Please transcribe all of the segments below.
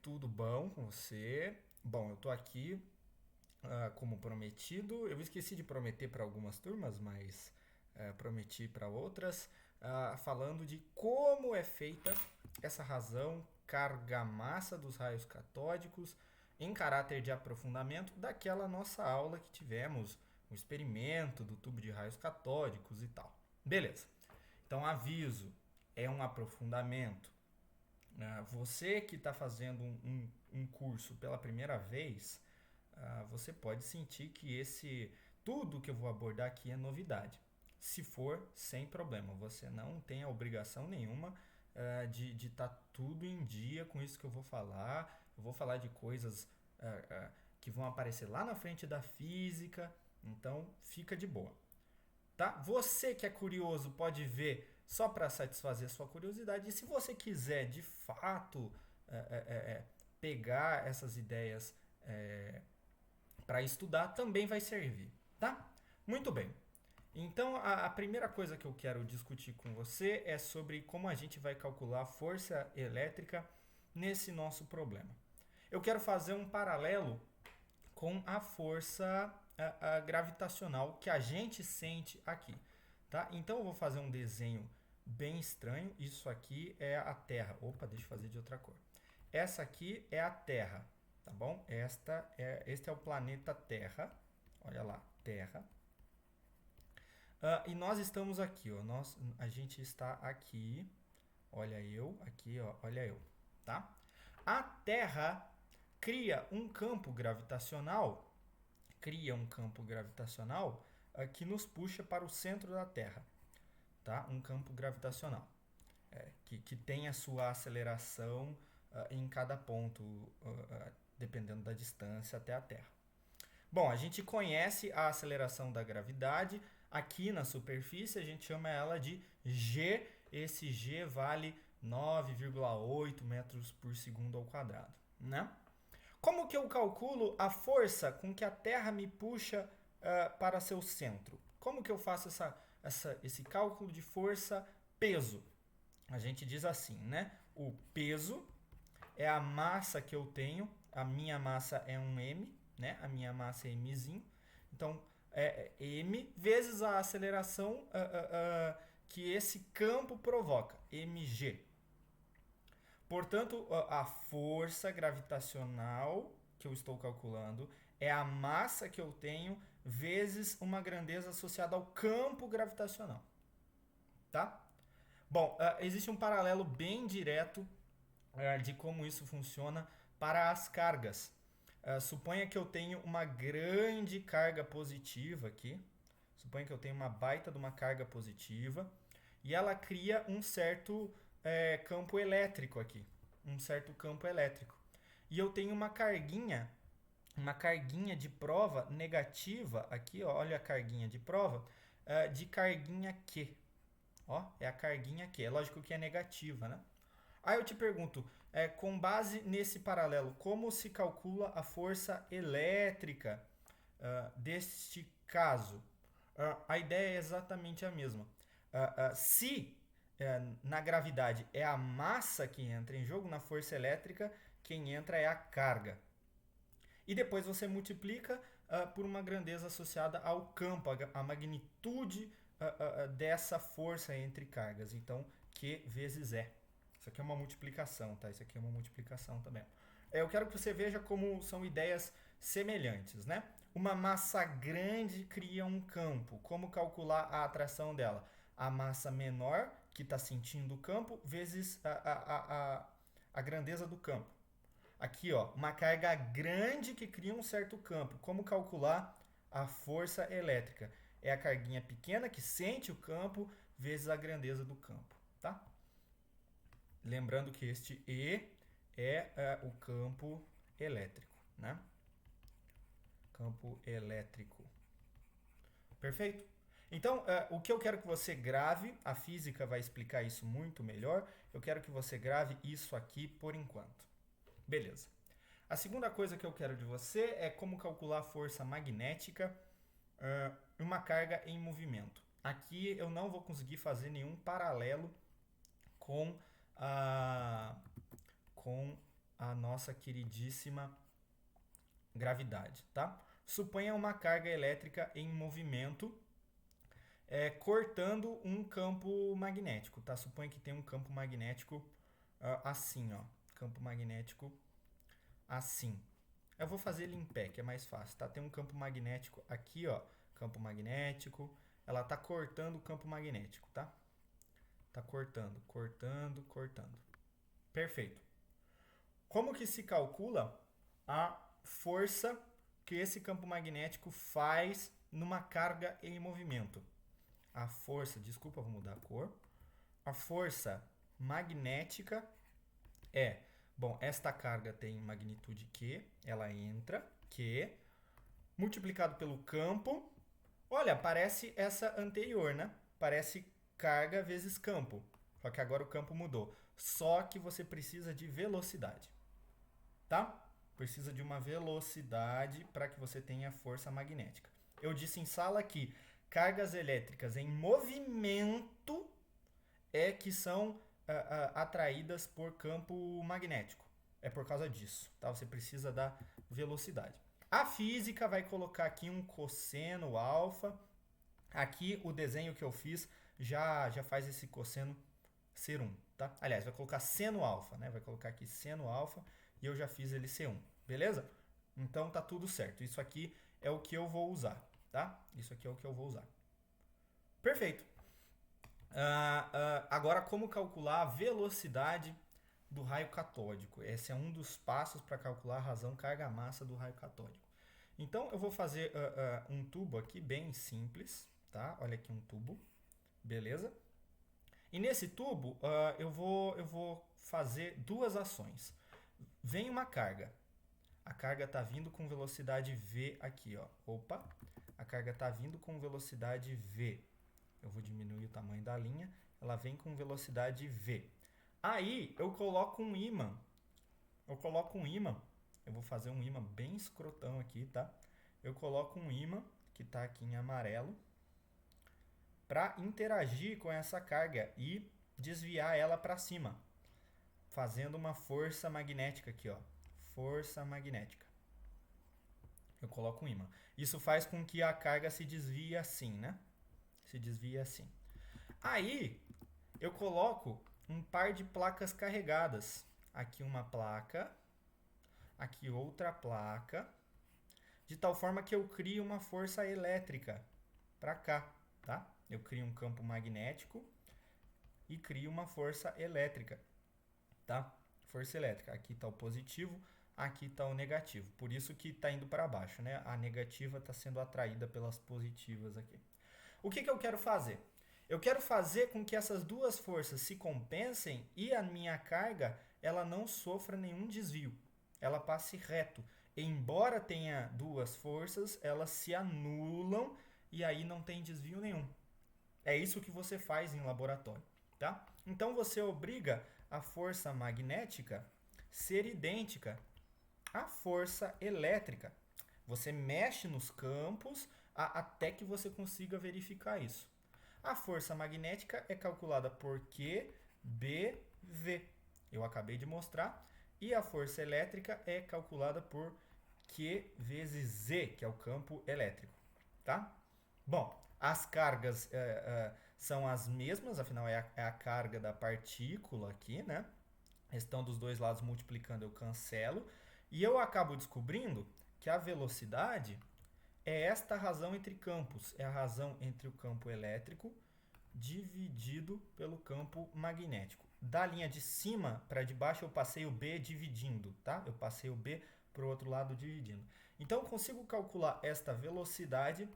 tudo bom com você? Bom, eu tô aqui como prometido. Eu esqueci de prometer para algumas turmas, mas prometi para outras, falando de como é feita essa razão carga-massa dos raios catódicos em caráter de aprofundamento daquela nossa aula que tivemos, um experimento do tubo de raios catódicos e tal. Beleza. Então, aviso, é um aprofundamento. Você que está fazendo um curso pela primeira vez, você pode sentir que tudo que eu vou abordar aqui é novidade. Se for, sem problema, você não tem a obrigação nenhuma de estar tudo em dia com isso que eu vou falar. Eu vou falar de coisas que vão aparecer lá na frente da física, então fica de boa. Tá? Você que é curioso pode ver só para satisfazer a sua curiosidade. E se você quiser de fato pegar essas ideias para estudar, também vai servir. Tá? Muito bem. Então, a primeira coisa que eu quero discutir com você é sobre como a gente vai calcular a força elétrica nesse nosso problema. Eu quero fazer um paralelo com a força gravitacional que a gente sente aqui. Tá? Então eu vou fazer um desenho bem estranho. Isso aqui é a Terra. Opa, deixa eu fazer de outra cor. Essa aqui é a Terra, tá bom? Este é o planeta Terra. Olha lá, Terra. E nós estamos aqui, ó. A gente está aqui. Olha eu, aqui, ó. Olha eu, tá? A Terra cria um campo gravitacional que nos puxa para o centro da Terra, tá? Um campo gravitacional que tem a sua aceleração em cada ponto, dependendo da distância até a Terra. Bom, a gente conhece a aceleração da gravidade. Aqui na superfície a gente chama ela de g. Esse g vale 9,8 metros por segundo ao quadrado, né? Como que eu calculo a força com que a Terra me puxa para seu centro? Como que eu faço esse cálculo de força-peso? A gente diz assim, né? O peso é a massa que eu tenho. A minha massa é um m, né? A minha massa é mzinho. Então, é m vezes a aceleração que esse campo provoca, mg. Portanto, a força gravitacional que eu estou calculando é a massa que eu tenho vezes uma grandeza associada ao campo gravitacional. Tá? Bom, existe um paralelo bem direto de como isso funciona para as cargas. Suponha que eu tenho uma grande carga positiva aqui. Suponha que eu tenho uma baita de uma carga positiva. E ela cria um certo campo elétrico aqui. Um certo campo elétrico. E eu tenho uma carguinha de prova negativa aqui, ó, olha a carguinha de prova, de carguinha Q. Ó, é a carguinha Q. É lógico que é negativa, né? Aí eu te pergunto, com base nesse paralelo, como se calcula a força elétrica deste caso? A ideia é exatamente a mesma. Se na gravidade é a massa que entra em jogo, na força elétrica, quem entra é a carga. E depois você multiplica por uma grandeza associada ao campo, a magnitude dessa força entre cargas. Então, Q vezes E. Isso aqui é uma multiplicação, tá? Isso aqui é uma multiplicação também. Eu quero que você veja como são ideias semelhantes, né? Uma massa grande cria um campo. Como calcular a atração dela? A massa menor, que está sentindo o campo, vezes a grandeza do campo. Aqui, ó, uma carga grande que cria um certo campo. Como calcular a força elétrica? É a carguinha pequena que sente o campo vezes a grandeza do campo, tá? Lembrando que este E é o campo elétrico, né? Campo elétrico. Perfeito? Então, o que eu quero que você grave, a física vai explicar isso muito melhor. Eu quero que você grave isso aqui por enquanto. Beleza. A segunda coisa que eu quero de você é como calcular a força magnética em uma carga em movimento. Aqui eu não vou conseguir fazer nenhum paralelo com a a nossa queridíssima gravidade, tá? Suponha uma carga elétrica em movimento cortando um campo magnético, tá? Suponha que tem um campo magnético assim, ó. Campo magnético assim. Eu vou fazer ele em pé, que é mais fácil, tá? Tem um campo magnético aqui, ó. Campo magnético. Ela tá cortando o campo magnético, tá? Tá cortando, cortando, cortando. Perfeito. Como que se calcula a força que esse campo magnético faz numa carga em movimento? A força, desculpa, vou mudar a cor. A força magnética bom, esta carga tem magnitude Q, ela entra, Q, multiplicado pelo campo. Olha, parece essa anterior, né? Parece carga vezes campo. Só que agora o campo mudou. Só que você precisa de velocidade, tá? Precisa de uma velocidade para que você tenha força magnética. Eu disse em sala que cargas elétricas em movimento que são atraídas por campo magnético. É por causa disso, tá? Você precisa da velocidade. A física vai colocar aqui um cosseno alfa. Aqui o desenho que eu fiz já faz esse cosseno ser 1, tá? Aliás, vai colocar seno alfa, né? Vai colocar aqui seno alfa e eu já fiz ele ser 1, beleza? Então tá tudo certo. Isso aqui é o que eu vou usar, tá? Isso aqui é o que eu vou usar. Perfeito. Agora, como calcular a velocidade do raio catódico? Esse é um dos passos para calcular a razão carga-massa do raio catódico. Então, eu vou fazer um tubo aqui bem simples, tá? Olha aqui um tubo, beleza? E nesse tubo, eu vou fazer duas ações. Vem uma carga. A carga está vindo com velocidade V aqui, ó. Opa! A carga está vindo com velocidade V. Eu vou diminuir o tamanho da linha. Ela vem com velocidade V. Aí, eu coloco um ímã. Eu vou fazer um ímã bem escrotão aqui, tá? Eu coloco um ímã, que está aqui em amarelo, para interagir com essa carga e desviar ela para cima, fazendo uma força magnética aqui, ó. Força magnética. Eu coloco um ímã. Isso faz com que a carga se desvie assim, né? Se desvia assim. Aí, eu coloco um par de placas carregadas. Aqui uma placa, aqui outra placa, de tal forma que eu crio uma força elétrica para cá, tá? Eu crio um campo magnético e crio uma força elétrica, tá? Força elétrica. Aqui está o positivo, aqui está o negativo. Por isso que está indo para baixo, né? A negativa está sendo atraída pelas positivas aqui. O que eu quero fazer? Eu quero fazer com que essas duas forças se compensem e a minha carga ela não sofra nenhum desvio. Ela passe reto. Embora tenha duas forças, elas se anulam e aí não tem desvio nenhum. É isso que você faz em laboratório, tá? Então você obriga a força magnética ser idêntica à força elétrica. Você mexe nos campos até que você consiga verificar isso. A força magnética é calculada por QBV. Eu acabei de mostrar. E a força elétrica é calculada por Q vezes Z, que é o campo elétrico. Tá? Bom, as cargas são as mesmas, afinal é a carga da partícula aqui, né? Estão dos dois lados multiplicando, eu cancelo. E eu acabo descobrindo que a velocidade é esta razão entre campos. É a razão entre o campo elétrico dividido pelo campo magnético. Da linha de cima para de baixo eu passei o B dividindo, tá? Eu passei o B para o outro lado dividindo. Então eu consigo calcular esta velocidade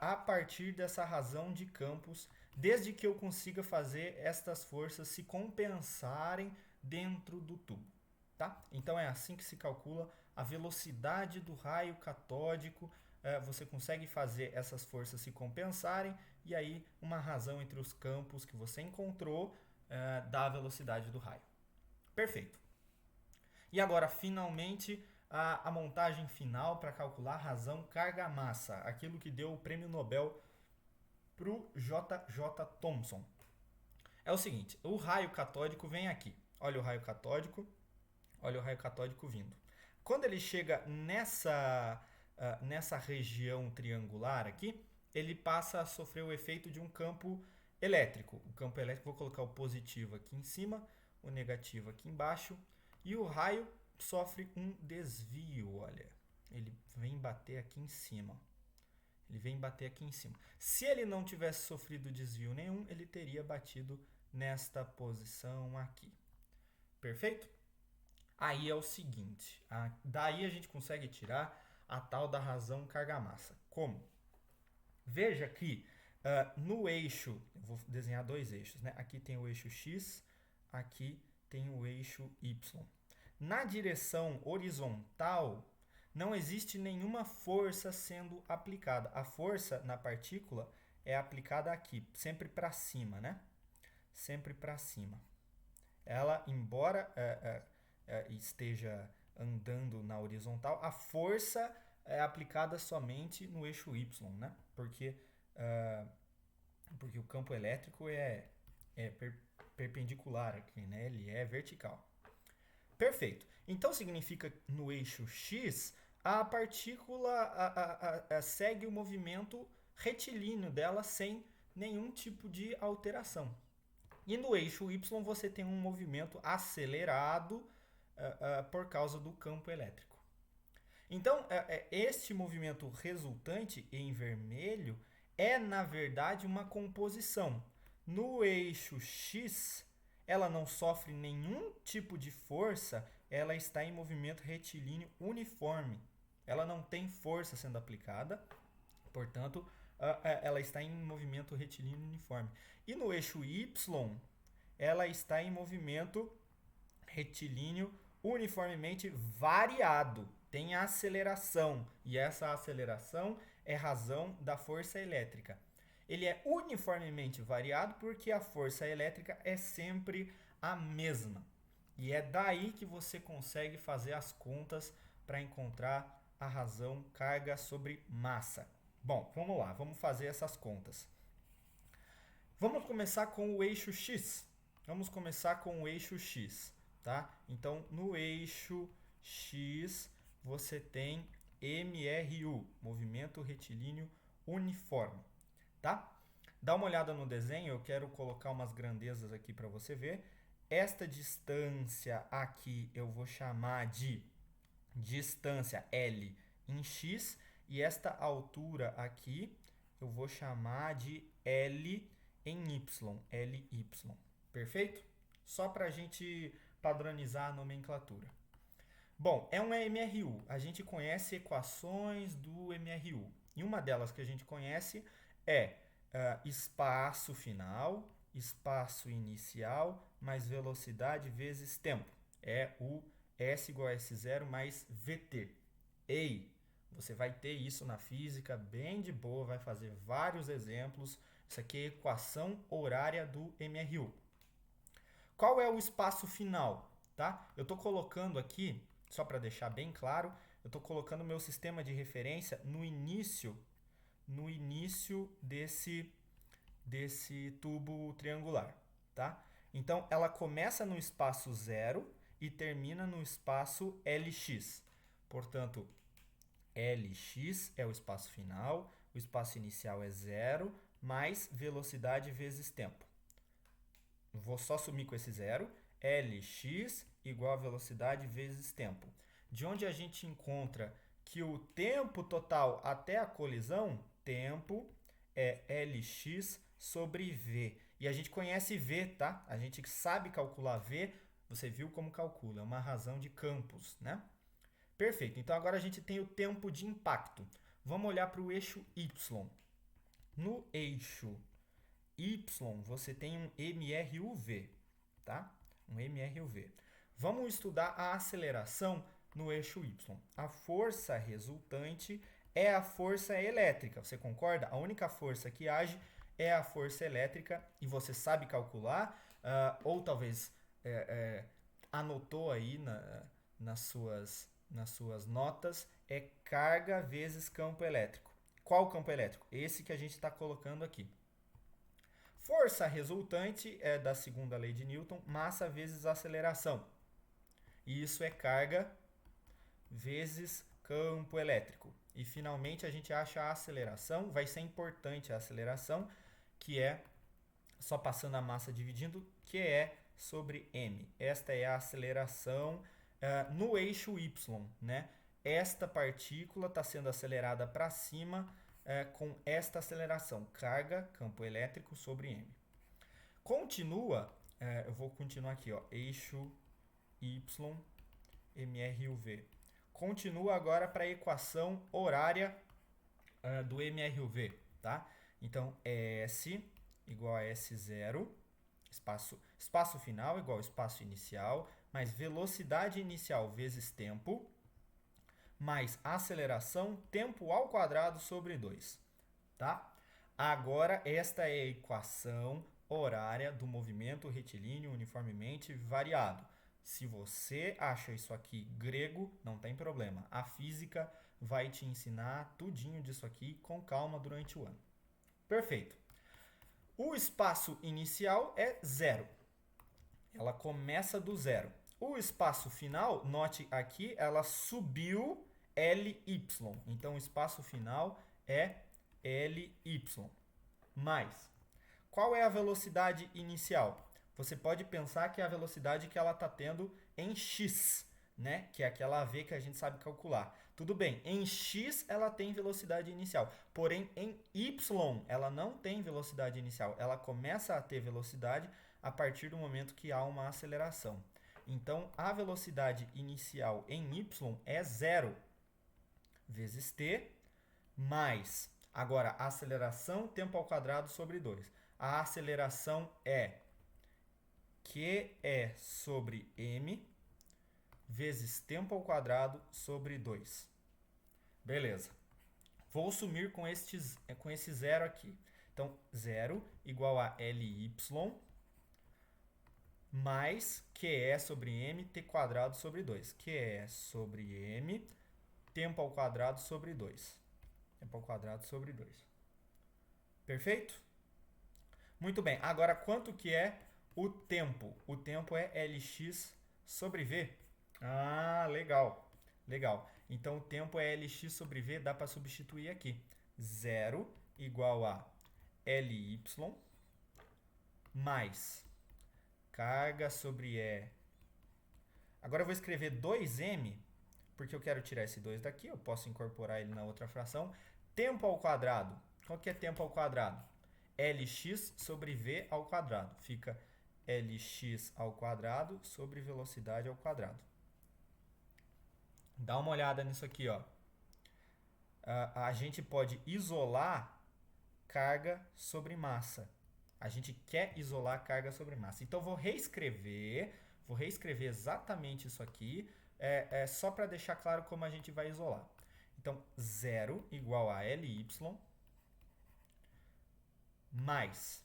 a partir dessa razão de campos, desde que eu consiga fazer estas forças se compensarem dentro do tubo, tá? Então é assim que se calcula a velocidade do raio catódico. Você consegue fazer essas forças se compensarem e aí uma razão entre os campos que você encontrou dá a velocidade do raio. Perfeito. E agora, finalmente, a montagem final para calcular a razão carga-massa, aquilo que deu o prêmio Nobel para o J.J. Thomson. É o seguinte, o raio catódico vem aqui. Olha o raio catódico. Olha o raio catódico vindo. Quando ele chega nessa região triangular aqui, ele passa a sofrer o efeito de um campo elétrico. O campo elétrico, vou colocar o positivo aqui em cima, o negativo aqui embaixo, e o raio sofre um desvio, olha. Ele vem bater aqui em cima. Ele vem bater aqui em cima. Se ele não tivesse sofrido desvio nenhum, ele teria batido nesta posição aqui. Perfeito? Aí é o seguinte, daí a gente consegue tirar a tal da razão carga-massa. Como? Veja que no eixo, eu vou desenhar dois eixos, né? Aqui tem o eixo X, aqui tem o eixo Y. Na direção horizontal, não existe nenhuma força sendo aplicada. A força na partícula é aplicada aqui, sempre para cima, né? Sempre para cima. Ela, embora esteja andando na horizontal, a força é aplicada somente no eixo Y, né? Porque o campo elétrico é perpendicular aqui, né? Ele é vertical. Perfeito. Então significa que no eixo X a partícula segue o movimento retilíneo dela sem nenhum tipo de alteração. E no eixo Y você tem um movimento acelerado por causa do campo elétrico. Então, este movimento resultante em vermelho é, na verdade, uma composição. No eixo X, ela não sofre nenhum tipo de força, ela está em movimento retilíneo uniforme. Ela não tem força sendo aplicada, portanto, ela está em movimento retilíneo uniforme. E no eixo Y, ela está em movimento retilíneo uniformemente variado. Tem aceleração, e essa aceleração é razão da força elétrica. Ele é uniformemente variado porque a força elétrica é sempre a mesma. E é daí que você consegue fazer as contas para encontrar a razão carga sobre massa. Bom, vamos lá, vamos fazer essas contas. Vamos começar com o eixo X. Vamos começar com o eixo X, tá? Então, no eixo X, você tem MRU, movimento retilíneo uniforme, tá? Dá uma olhada no desenho, eu quero colocar umas grandezas aqui para você ver. Esta distância aqui eu vou chamar de distância L em X e esta altura aqui eu vou chamar de L em Y, LY. Perfeito? Só para a gente padronizar a nomenclatura. Bom, é um MRU. A gente conhece equações do MRU. E uma delas que a gente conhece é espaço final, espaço inicial, mais velocidade vezes tempo. É o S igual a S0 mais VT. Ei, você vai ter isso na física bem de boa, vai fazer vários exemplos. Isso aqui é a equação horária do MRU. Qual é o espaço final? Tá? Eu estou colocando aqui, só para deixar bem claro, eu estou colocando o meu sistema de referência no início desse tubo triangular. Tá? Então, ela começa no espaço 0 e termina no espaço LX. Portanto, LX é o espaço final, o espaço inicial é 0, mais velocidade vezes tempo. Vou só sumir com esse 0. Lx igual a velocidade vezes tempo. De onde a gente encontra que o tempo total até a colisão, tempo, é Lx sobre V. E a gente conhece V, tá? A gente sabe calcular V, você viu como calcula, é uma razão de campos, né? Perfeito, então agora a gente tem o tempo de impacto. Vamos olhar para o eixo Y. No eixo Y, você tem um MRUV, tá? Um MRUV. Vamos estudar a aceleração no eixo Y. A força resultante é a força elétrica, você concorda? A única força que age é a força elétrica e você sabe calcular, ou talvez anotou aí nas suas notas, é carga vezes campo elétrico. Qual campo elétrico? Esse que a gente está colocando aqui. Força resultante é da segunda lei de Newton, massa vezes aceleração. E isso é carga vezes campo elétrico. E finalmente a gente acha a aceleração, vai ser importante a aceleração, que é só passando a massa dividindo, que é sobre m. Esta é a aceleração no eixo y, né? Esta partícula está sendo acelerada para cima com esta aceleração, carga, campo elétrico sobre m. Continua, eu vou continuar aqui, ó, eixo y, mRUV. Continua agora para a equação horária do mRUV, tá? Então, S igual a S0, espaço final igual ao espaço inicial, mais velocidade inicial vezes tempo, mais aceleração, tempo ao quadrado sobre 2, tá? Agora, esta é a equação horária do movimento retilíneo uniformemente variado. Se você acha isso aqui grego, não tem problema. A física vai te ensinar tudinho disso aqui com calma durante o ano. Perfeito. O espaço inicial é 0. Ela começa do 0. O espaço final, note aqui, ela subiu Ly. Então, o espaço final é Ly. Mas, qual é a velocidade inicial? Você pode pensar que é a velocidade que ela está tendo em x, né? Que é aquela v que a gente sabe calcular. Tudo bem, em x ela tem velocidade inicial, porém em y ela não tem velocidade inicial. Ela começa a ter velocidade a partir do momento que há uma aceleração. Então, a velocidade inicial em y é 0 vezes t mais, agora, a aceleração, tempo ao quadrado sobre 2. A aceleração é Q é sobre m vezes tempo ao quadrado sobre 2. Beleza. Vou sumir com esse zero aqui. Então, 0 igual a Ly mais QE sobre m, t quadrado sobre 2. QE sobre m, tempo ao quadrado sobre 2. Tempo ao quadrado sobre 2. Perfeito? Muito bem. Agora, quanto que é o tempo? O tempo é Lx sobre v. Ah, legal. Legal. Então, o tempo é Lx sobre v, dá para substituir aqui. 0 igual a Ly mais carga sobre E. Agora eu vou escrever 2m, porque eu quero tirar esse 2 daqui, eu posso incorporar ele na outra fração. Tempo ao quadrado. Qual que é tempo ao quadrado? Lx sobre v ao quadrado. Fica Lx ao quadrado sobre velocidade ao quadrado. Dá uma olhada nisso aqui, ó. A gente pode isolar carga sobre massa. A gente quer isolar carga sobre massa. Então, vou reescrever exatamente isso aqui, só para deixar claro como a gente vai isolar. Então, 0 igual a Ly mais,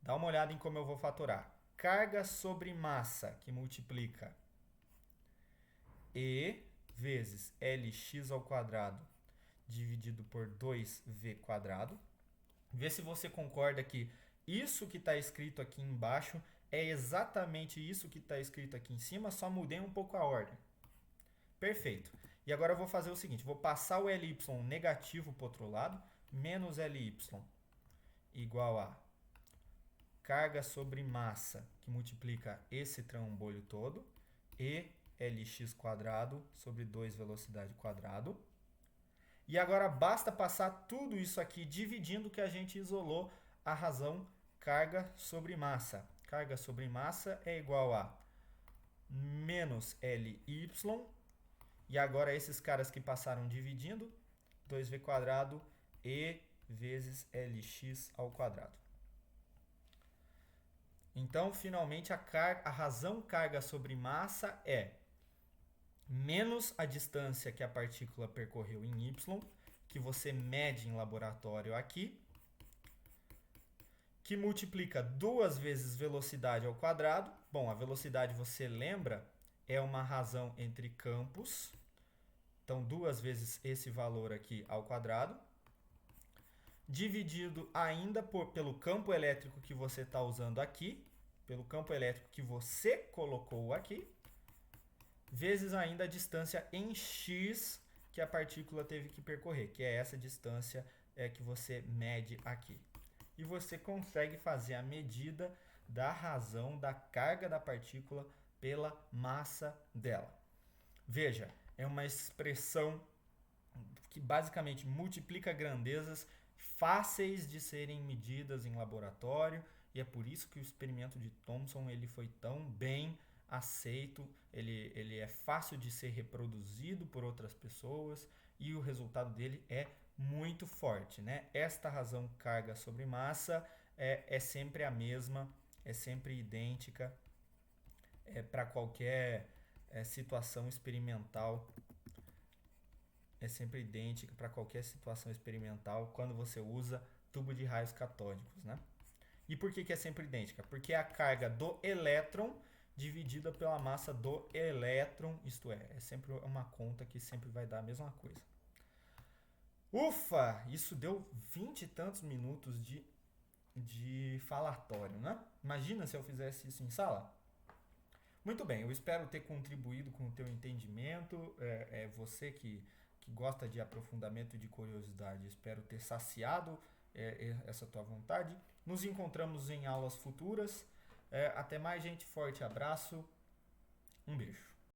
dá uma olhada em como eu vou fatorar, carga sobre massa, que multiplica E vezes Lx ao quadrado dividido por 2v quadrado. Vê se você concorda que isso que está escrito aqui embaixo é exatamente isso que está escrito aqui em cima, só mudei um pouco a ordem. Perfeito. E agora eu vou fazer o seguinte, vou passar o Ly negativo para o outro lado, menos Ly igual a carga sobre massa, que multiplica esse trambolho todo, e Lx quadrado sobre 2 velocidade quadrado. E agora basta passar tudo isso aqui dividindo que a gente isolou a razão carga sobre massa. Carga sobre massa é igual a menos Ly. E agora esses caras que passaram dividindo, 2v quadrado e vezes Lx ao quadrado. Então, finalmente, a razão carga sobre massa é menos a distância que a partícula percorreu em y, que você mede em laboratório aqui, que multiplica 2 vezes velocidade ao quadrado. Bom, a velocidade, você lembra, é uma razão entre campos. Então, 2 vezes esse valor aqui ao quadrado, dividido ainda pelo campo elétrico que você está usando aqui, pelo campo elétrico que você colocou aqui, vezes ainda a distância em x que a partícula teve que percorrer, que é essa distância que você mede aqui. E você consegue fazer a medida da razão da carga da partícula pela massa dela. Veja, é uma expressão que basicamente multiplica grandezas fáceis de serem medidas em laboratório, e é por isso que o experimento de Thomson ele foi tão bem aceito, ele é fácil de ser reproduzido por outras pessoas e o resultado dele é muito forte, né? Esta razão carga sobre massa é sempre a mesma, é sempre idêntica para qualquer situação experimental, é sempre idêntica para qualquer situação experimental quando você usa tubo de raios catódicos, né? E por que é sempre idêntica? Porque é a carga do elétron dividida pela massa do elétron, isto é sempre uma conta que sempre vai dar a mesma coisa. Ufa! Isso deu 20 e tantos minutos de falatório, né? Imagina se eu fizesse isso em sala. Muito bem, eu espero ter contribuído com o teu entendimento. Você que gosta de aprofundamento e de curiosidade, espero ter saciado essa tua vontade. Nos encontramos em aulas futuras. Até mais, gente. Forte abraço. Um beijo.